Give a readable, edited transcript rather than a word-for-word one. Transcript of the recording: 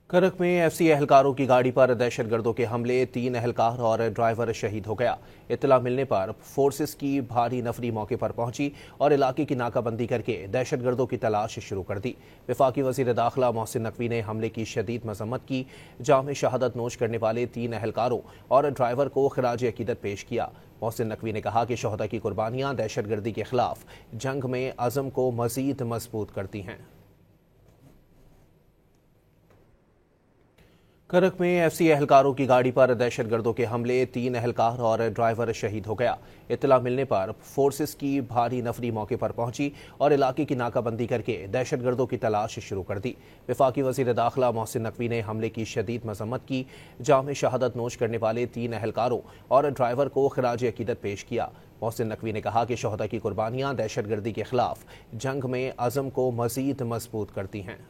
करक में एफसी एहलकारों की गाड़ी पर दहशतगर्दों के हमले, 3 एहलकार और ड्राइवर शहीद हो गया। इत्तला मिलने पर फोर्सेस की भारी नफरी मौके पर पहुंची और इलाके की नाकाबंदी करके दहशतगर्दों की तलाश शुरू कर दी। वफाकी वजीर दाखिला मोहसिन नकवी ने हमले की शदीद मजम्मत की। जाम शहादत नोश करने वाले 3 एहलकारों और ड्राइवर को खराज अकीदत पेश किया। मोहसिन नकवी ने कहा कि शहदा की कुर्बानियां दहशतगर्दी के खिलाफ जंग में अज़म को मजीद मजबूत करती हैं। करक में एफसी एहलकारों की गाड़ी पर दहशतगर्दों के हमले, 3 एहलकार और ड्राइवर शहीद हो गया। इत्तला मिलने पर फोर्सेस की भारी नफरी मौके पर पहुंची और इलाके की नाकाबंदी करके दहशतगर्दों की तलाश शुरू कर दी। वफाकी वजीर दाखिला मोहसिन नकवी ने हमले की शदीद मजम्मत की। जाम शहादत नोश करने वाले 3 एहलकारों और ड्राइवर को खराज अकीदत पेश किया। मोहसिन नकवी ने कहा कि शहदा की कुर्बानियां दहशतगर्दी के खिलाफ जंग में अज़म को मजीद मजबूत करती हैं।